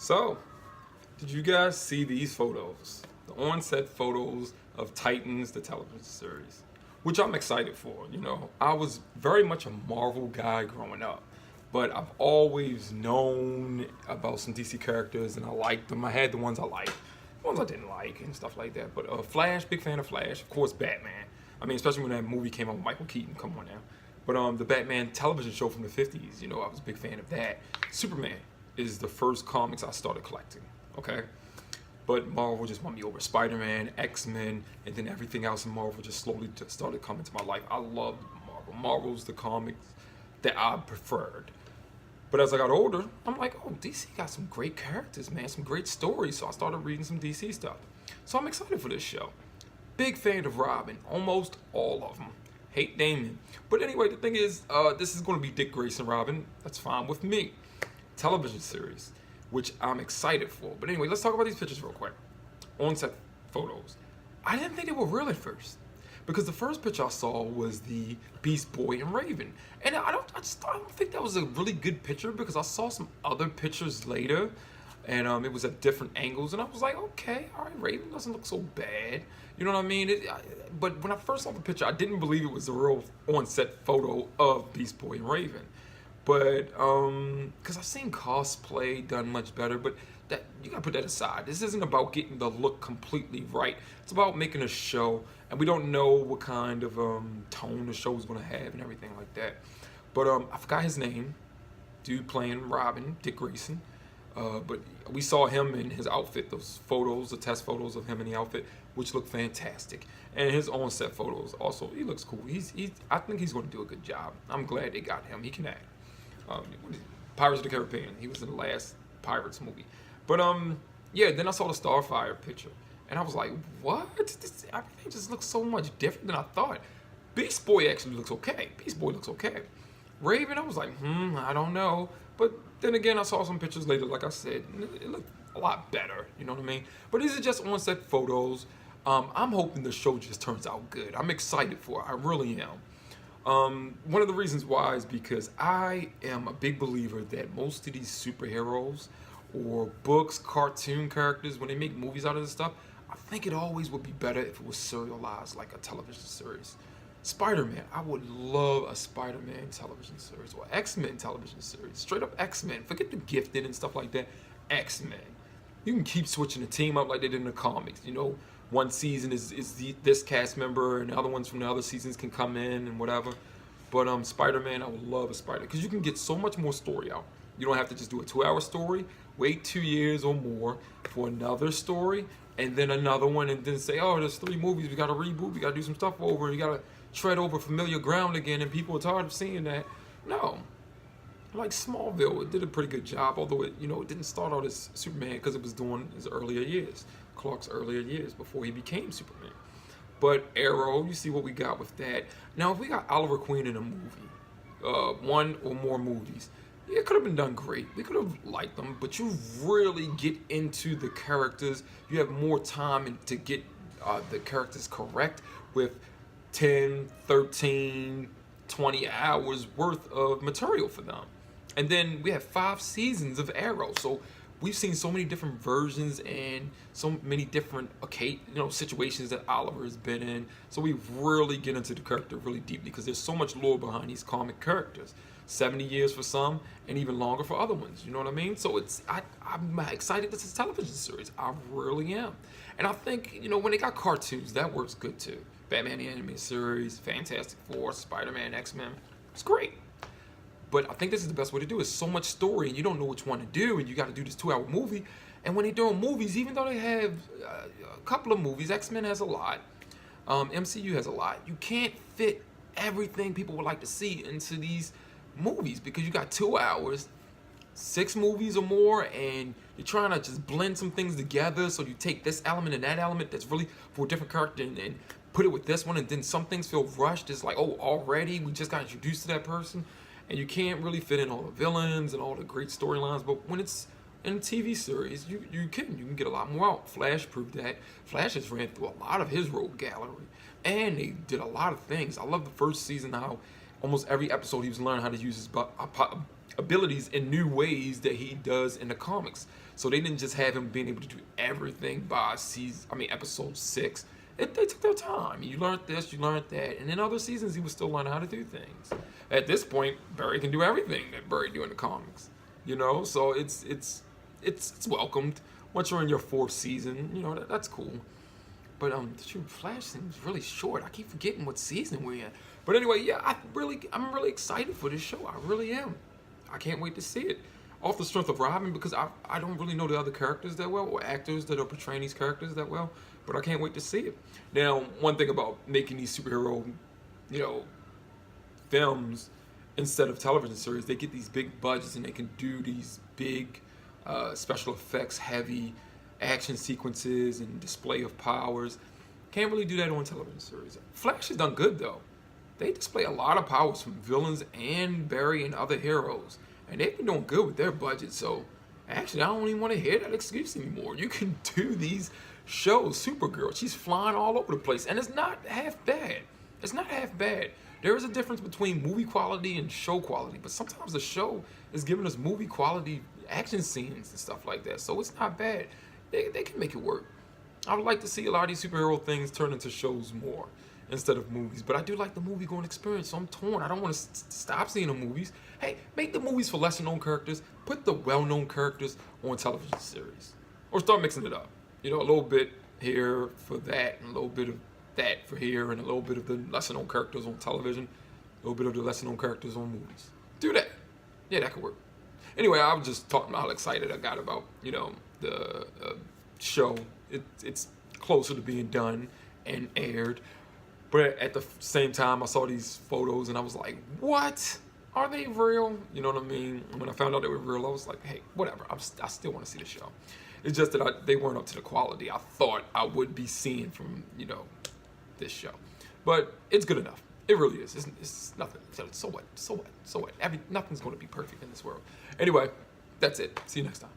So, did you guys see these photos? The on-set photos of Titans, the television series, which I'm excited for. You know, I was very much a Marvel guy growing up, but I've always known about some DC characters and I liked them. I had the ones I liked, the ones I didn't like, and stuff like that. But Flash, big fan of Flash. Of course, Batman. I mean, especially when that movie came out with Michael Keaton. Come on now. But the Batman television show from the 50s, you know, I was a big fan of that. Superman is the first comics I started collecting, okay? But Marvel just won me over. Spider-Man, X-Men, and then everything else in Marvel just slowly just started coming to my life. I loved Marvel. Marvel's the comics that I preferred. But as I got older, I'm like, oh, DC got some great characters, man, some great stories. So I started reading some DC stuff. So I'm excited for this show. Big fan of Robin, almost all of them. Hate Damon. But anyway, the thing is, this is going to be Dick Grayson Robin. That's fine with me. Television series, which I'm excited for. But anyway, let's talk about these pictures real quick. On-set photos. I didn't think they were real at first, because the first picture I saw was the Beast Boy and Raven, and I don't think that was a really good picture, because I saw some other pictures later, and it was at different angles, and I was like, okay, all right, Raven doesn't look so bad. You know what I mean? But when I first saw the picture, I didn't believe it was a real on-set photo of Beast Boy and Raven. But because I've seen cosplay done much better, but that you gotta put that aside. This isn't about getting the look completely right. It's about making a show, and we don't know what kind of tone the show is gonna have and everything like that. But I forgot his name. Dude playing Robin, Dick Grayson. But we saw him in his outfit, those photos, the test photos of him in the outfit, which look fantastic. And his on-set photos also, he looks cool. I think he's going to do a good job. I'm glad they got him. He can act. Pirates of the Caribbean. He was in the last Pirates movie. But yeah, then I saw the Starfire picture, and I was like, what? Everything just looks so much different than I thought. Beast Boy actually looks okay. Beast Boy looks okay. Raven, I was like, I don't know. But then again, I saw some pictures later, like I said, and it looked a lot better, you know what I mean? But these are just on-set photos. I'm hoping the show just turns out good. I'm excited for it. I really am. One of the reasons why is because I am a big believer that most of these superheroes or books, cartoon characters, when they make movies out of this stuff, I think it always would be better if it was serialized like a television series. Spider-Man, I would love a Spider-Man television series or X-Men television series. Straight up X-Men. Forget the Gifted and stuff like that. X-Men. You can keep switching the team up like they did in the comics. You know, one season is this cast member, and the other ones from the other seasons can come in and whatever. But Spider-Man, I would love a Spider, because you can get so much more story out. You don't have to just do a 2-hour story, wait 2 years or more for another story, and then another one, and then say, oh, there's 3 movies, we got to reboot, we got to do some stuff over, you got to tread over familiar ground again, and people are tired of seeing that. No. Like Smallville, it did a pretty good job, although it didn't start out as Superman, because it was doing his earlier years, Clark's earlier years before he became Superman. But Arrow, you see what we got with that. Now, if we got Oliver Queen in a movie, one or more movies, it could have been done great. We could have liked them, but you really get into the characters. You have more time to get the characters correct with 10, 13, 20 hours worth of material for them. And then we have 5 seasons of Arrow. So we've seen so many different versions and so many different situations that Oliver has been in. So we really get into the character really deeply, because there's so much lore behind these comic characters. 70 years for some, and even longer for other ones. You know what I mean? So I'm excited this is a television series. I really am. And I think, when they got cartoons, that works good too. Batman the Animated Series, Fantastic Four, Spider-Man, X-Men. It's great. But I think this is the best way to do it. It's so much story, and you don't know which one to do, and you got to do this 2-hour movie. And when they're doing movies, even though they have a couple of movies, X-Men has a lot, MCU has a lot, you can't fit everything people would like to see into these movies, because you got 2 hours, 6 movies or more, and you're trying to just blend some things together. So you take this element and that element that's really for a different character, and put it with this one, and then some things feel rushed. It's like, oh, already we just got introduced to that person, and you can't really fit in all the villains and all the great storylines. But when it's in a TV series, you can get a lot more out. Flash proved that. Flash has ran through a lot of his rogue gallery, and they did a lot of things. I love the first season, how almost every episode he was learning how to use his abilities in new ways that he does in the comics. So they didn't just have him being able to do everything by episode 6. They took their time. You learned this, you learned that, and in other seasons he was still learning how to do things. At this point, Barry can do everything that Barry do in the comics. You know, so it's welcomed. Once you're in your 4th season, you know that's cool. But Flash seems really short. I keep forgetting what season we're in. But anyway, yeah, I'm really excited for this show. I really am. I can't wait to see it. Off the strength of Robin, because I don't really know the other characters that well, or actors that are portraying these characters that well. But I can't wait to see it. Now, one thing about making these superhero, films instead of television series, they get these big budgets and they can do these big special effects heavy action sequences and display of powers. Can't really do that on television series. Flash has done good though. They display a lot of powers from villains and Barry and other heroes, and they've been doing good with their budget. So actually, I don't even want to hear that excuse anymore. You can do these shows. Supergirl, she's flying all over the place, and it's not half bad. It's not half bad. There is a difference between movie quality and show quality, but sometimes the show is giving us movie quality action scenes and stuff like that, so it's not bad. They can make it work. I would like to see a lot of these superhero things turn into shows more instead of movies, but I do like the movie going experience, so I'm torn. I don't want to stop seeing the movies. Hey, make the movies for lesser known characters, put the well-known characters on television series, or start mixing it up. A little bit here for that, and a little bit of that for here, and a little bit of the lesser known characters on television, a little bit of the lesser known characters on movies. Do that. Yeah, that could work. Anyway, I was just talking about how excited I got about, the show. It's closer to being done and aired. But at the same time, I saw these photos and I was like, what? Are they real? You know what I mean? And when I found out they were real, I was like, hey, whatever. I still want to see the show. It's just that they weren't up to the quality I thought I would be seeing from, this show. But it's good enough. It really is. It's nothing. So what? Nothing's going to be perfect in this world. Anyway, that's it. See you next time.